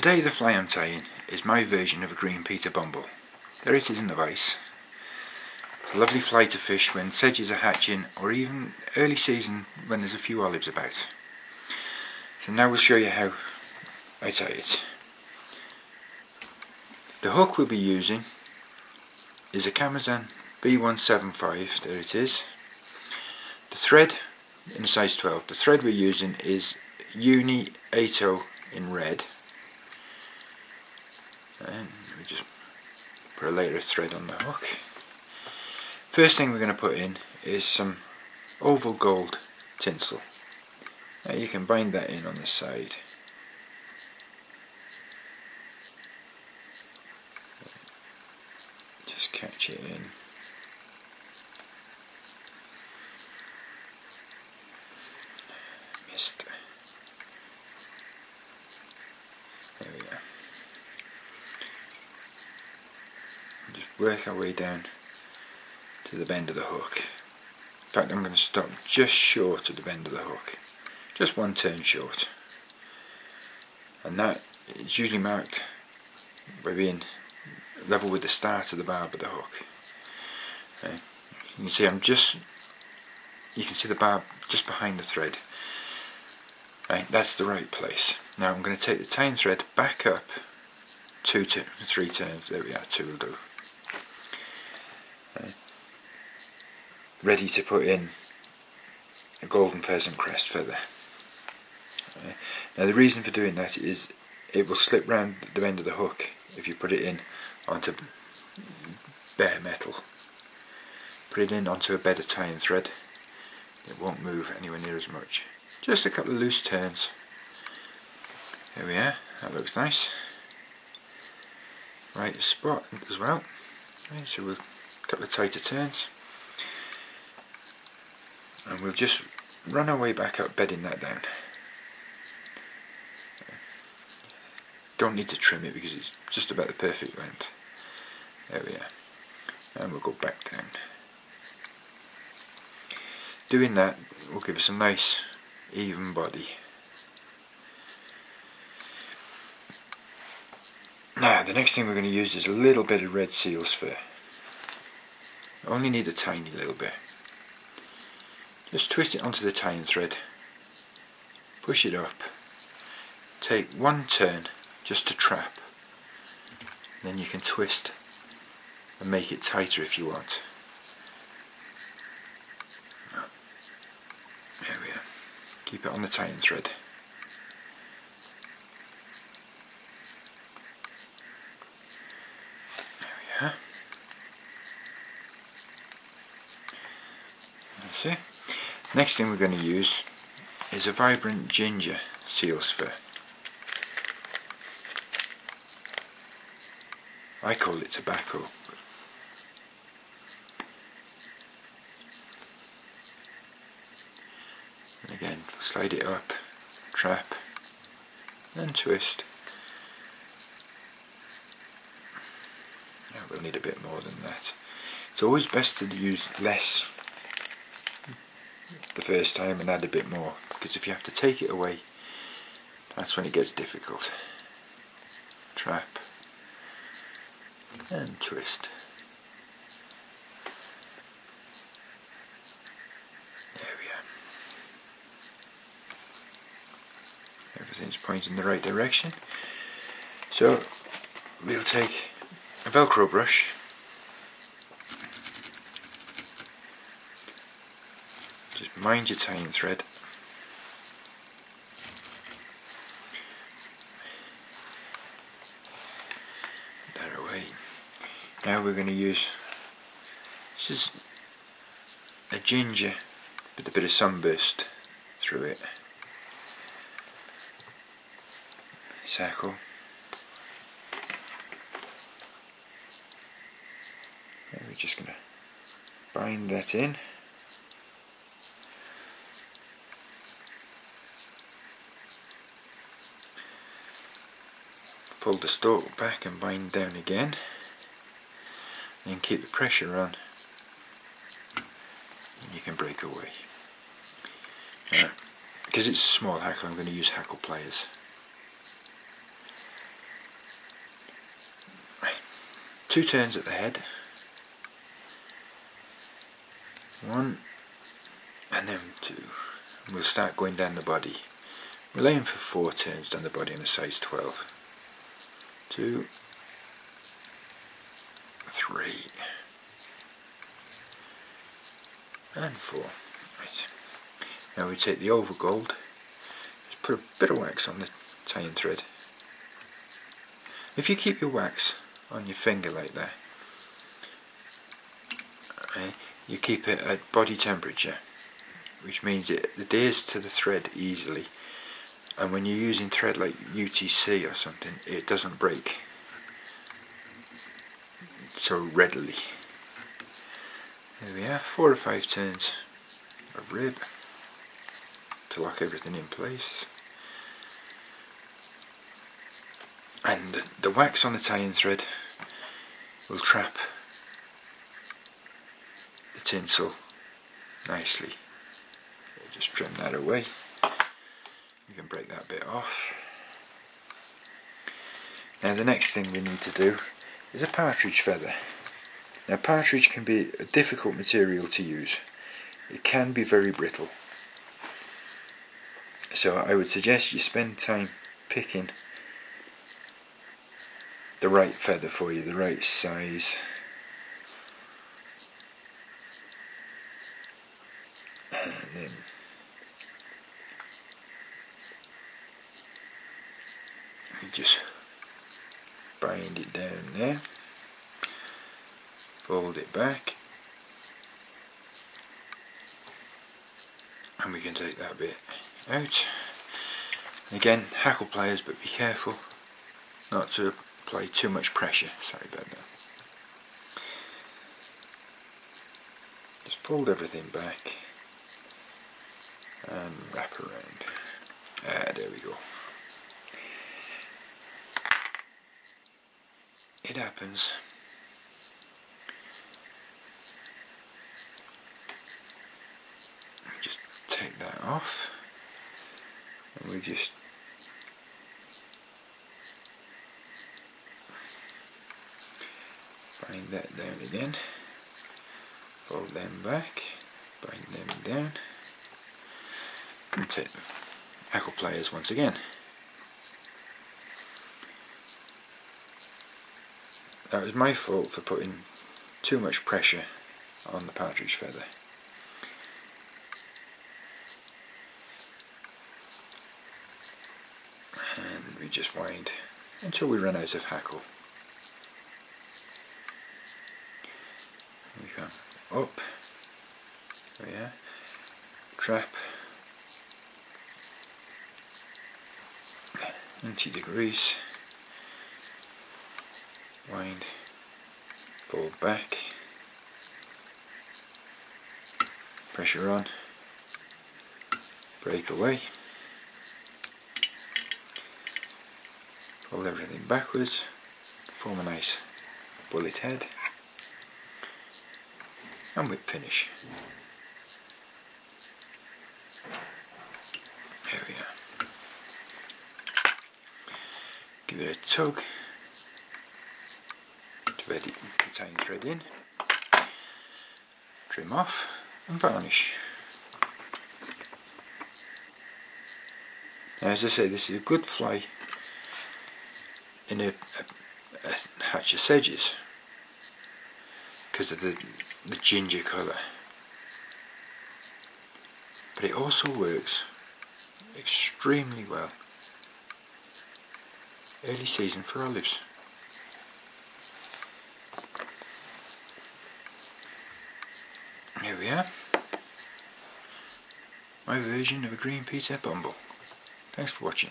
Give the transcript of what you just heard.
Today the fly I'm tying is my version of a green Peter bumble. There it is in the vise. It's a lovely fly to fish when sedges are hatching, or even early season when there's a few olives about. So now we'll show you how I tie it. The hook we'll be using is a Camazan B175, there it is. The thread in a size 12, the thread we're using is Uni 80 in red. And we just put a layer of thread on the hook. First thing we're going to put in is some oval gold tinsel. Now you can bind that in on the side. Just catch it in. Missed. There we go. Just work our way down to the bend of the hook. In fact, I'm going to stop just short of the bend of the hook. Just one turn short. And that is usually marked by being level with the start of the barb of the hook. Okay. You can see you can see the barb just behind the thread. Right, that's the right place. Now I'm going to take the tying thread back up 2 to 3 turns. There we are, 2 will do. Right. Ready to put in a golden pheasant crest feather. Right. Now the reason for doing that is it will slip round the end of the hook if you put it in onto bare metal. Put it in onto a bed of tying thread, it won't move anywhere near as much. Just a couple of loose turns. There we are, that looks nice. Right spot as well. Right, so we'll a couple of tighter turns. And we'll just run our way back up, bedding that down. Don't need to trim it because it's just about the perfect length. There we are. And we'll go back down. Doing that will give us a nice even body. Now the next thing we're going to use is a little bit of red seal's fur. Only need a tiny little bit. Just twist it onto the tying thread, push it up, take one turn just to trap, then you can twist and make it tighter if you want. There we are. Keep it on the tying thread. There we are. That's it. Next thing we're going to use is a vibrant ginger seal's fur. I call it tobacco. And again, slide it up, trap, and twist. Now we'll need a bit more than that. It's always best to use less the first time and add a bit more, because if you have to take it away, that's when it gets difficult. Trap and twist. There we are. Everything's pointing in the right direction. So we'll take a Velcro brush, just mind your tying thread, that away. Now we're going to use, this is a ginger with a bit of sunburst through it. Circle. And we're just going to bind that in. Fold the stalk back and bind down again. And keep the pressure on. And you can break away. Now, because it's a small hackle, I'm going to use hackle pliers. 2 turns at the head, 1 and then 2, and we'll start going down the body. We'll aim for 4 turns down the body in a size 12. 2, 3 and 4. Right. Now we take the oval gold, just put a bit of wax on the tying thread. If you keep your wax on your finger like that, you keep it at body temperature, which means it adheres to the thread easily, and when you're using thread like UTC or something, it doesn't break so readily. There we are, 4 or 5 turns of rib to lock everything in place. And the wax on the tying thread will trap the tinsel nicely. Just trim that away. You can break that bit off. Now the next thing we need to do is a partridge feather. Now partridge can be a difficult material to use. It can be very brittle. So I would suggest you spend time picking the right feather for you, the right size. And then you just bind it down there, fold it back, and we can take that bit out. Again, hackle pliers, but be careful not to apply too much pressure. Sorry about that. Just fold everything back and wrap around. There we go. It happens. Just take that off, and we just bind that down again, fold them back, bind them down, and take the hackle pliers once again. That was my fault for putting too much pressure on the partridge feather. And we just wind until we run out of hackle. We come up, there we are, trap, 90 degrees, wind, fold back, pressure on, break away, fold everything backwards, form a nice bullet head, and whip finish. There we are. Give it a tug to bed the tying thread in, trim off and varnish. Now, as I say, this is a good fly in a hatch of sedges because of the ginger colour, but it also works extremely well early season for olives. Here we are, my version of a green Peter bumble. Thanks for watching.